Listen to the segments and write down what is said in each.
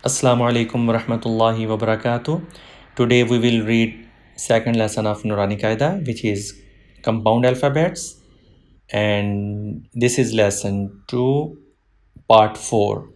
Assalamu alaikum wa rahmatullahi wa barakatuh. Today we will read second lesson of Noorani Qaida, which is compound alphabets, and this is lesson 2, part 4.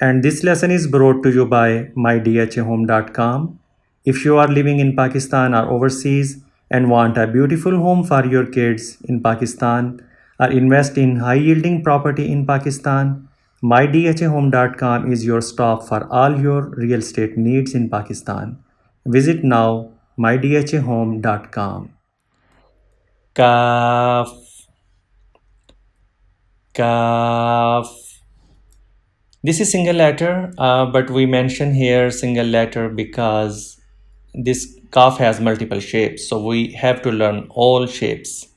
And this lesson is brought to you by mydhahome.com. If you are living in Pakistan or overseas and want a beautiful home for your kids in Pakistan or invest in high yielding property in Pakistan, mydhahome.com is your stop for all your real estate needs in Pakistan. Visit now mydhahome.com. Kaf, kaf. This is single letter, but we mention here single letter because this kaf has multiple shapes. So we have to learn all shapes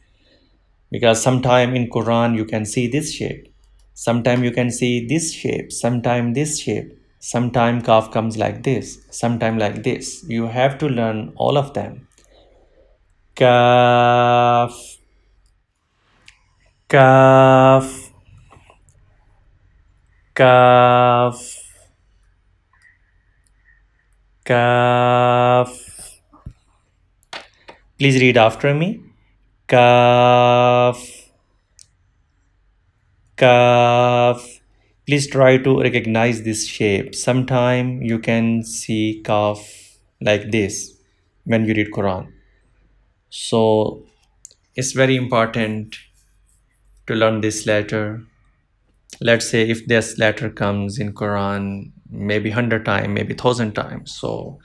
because sometime in Quran you can see this shape. Sometime you can see this shape. Sometime this shape. Sometime kaf comes like this. Sometime like this. You have to learn all of them. Kaf, kaf, kaf, kaf. Please read after me. Kaf, kaf. Please try to recognize this shape. Sometime you can see kaf like this when you read Quran. So it's very important to learn this letter. Let's say if this letter comes in Quran maybe 100 times, maybe 1,000 times. So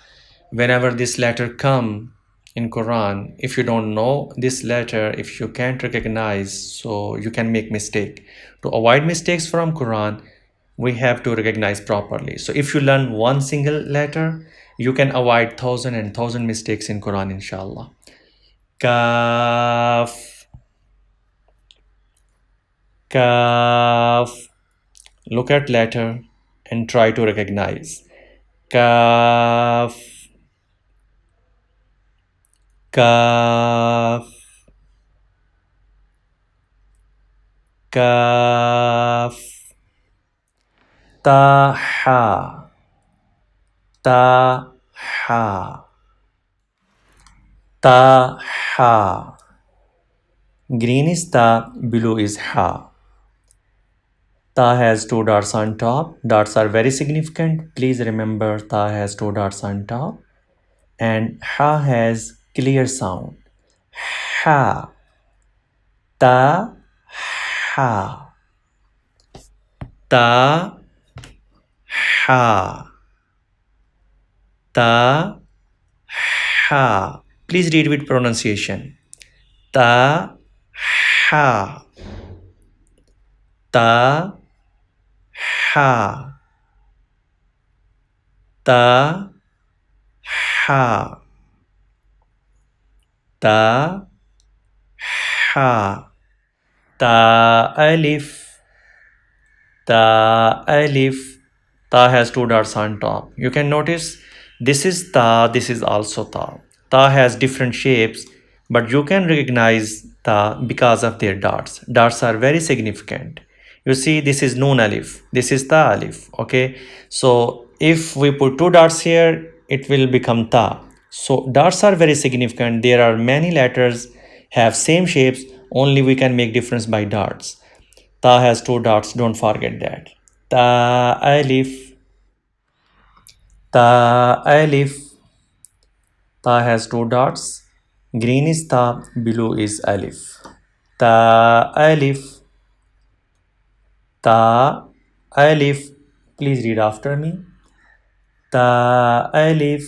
whenever this letter come in Quran, if you don't know this letter, if you can't recognize, so you can make mistake. To avoid mistakes from Quran, we have to recognize properly. So if you learn one single letter, you can avoid 1,000 and 1,000 mistakes in Quran, inshallah. Kaf, kaf. Look at letter and try to recognize. Kaf, kaf, kaf. Ta, ha, ta, ha, ta, ha. Green is ta, blue is ha. Ta has two dots on top. Dots are very significant. Please remember ta has two dots on top. And ha has clear sound. Ha, ta, ha, ta, ha, ta, ha. Please read with pronunciation. Ta, ha, ta, ha, ta, ha, ta, ha. Ta, alif, ta, alif. Ta has two dots on top. You can notice this is ta, this is also ta. Ta has different shapes, but you can recognize ta because of their dots. Dots are very significant. You see, this is noon alif, this is ta alif. Okay, so if we put two dots here, it will become ta. So dots are very significant. There are many letters have same shapes, only we can make difference by dots. Ta has two dots, don't forget that. Ta alif, ta alif. Ta has two dots. Green is ta, blue is alif. Ta alif, ta alif. Please read after me. Ta alif,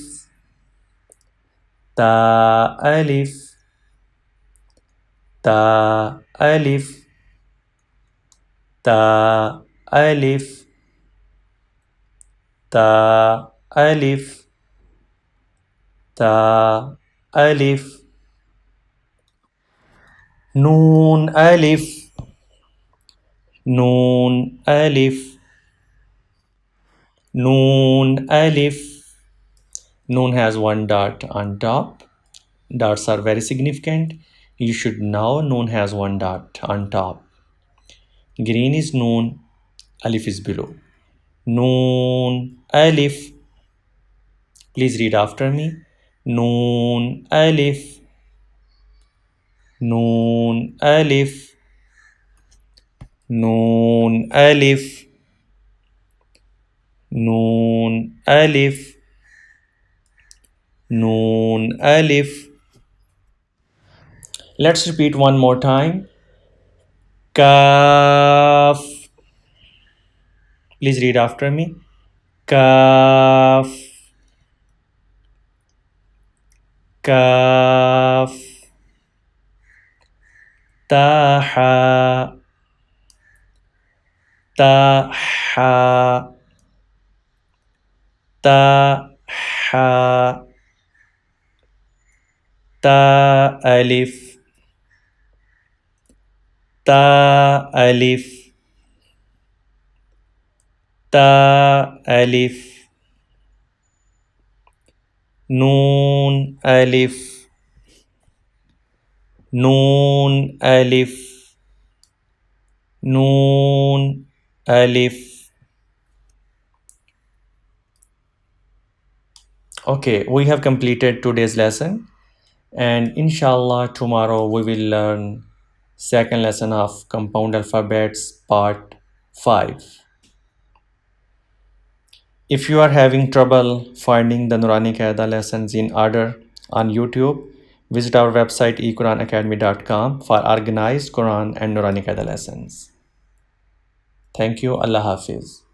ta alif, ta alif, ta alif, ta alif, ta alif. Noon alif, noon alif, noon alif. Noon has one dot on top. Dots are very significant. You should know noon has one dot on top. Green is noon, alif is below. Noon, Alif. Please read after me. Noon, Alif. Noon, Alif. Noon, Alif. Noon, Alif. Noon, Alif. Let's repeat one more time. Kaf. Please read after me. Kaf. Kaf. Taha. Taha. Taha. Ta alif. Ta alif. Ta alif. Noon alif. Noon alif. Noon alif. Okay, we have completed today's lesson, and inshallah tomorrow we will learn second lesson of compound alphabets part 5. If you are having trouble finding the Noorani Qaida lessons in order on YouTube, visit our website equranacademy.com for organized Quran and Noorani Qaida lessons. Thank you. Allah Hafiz.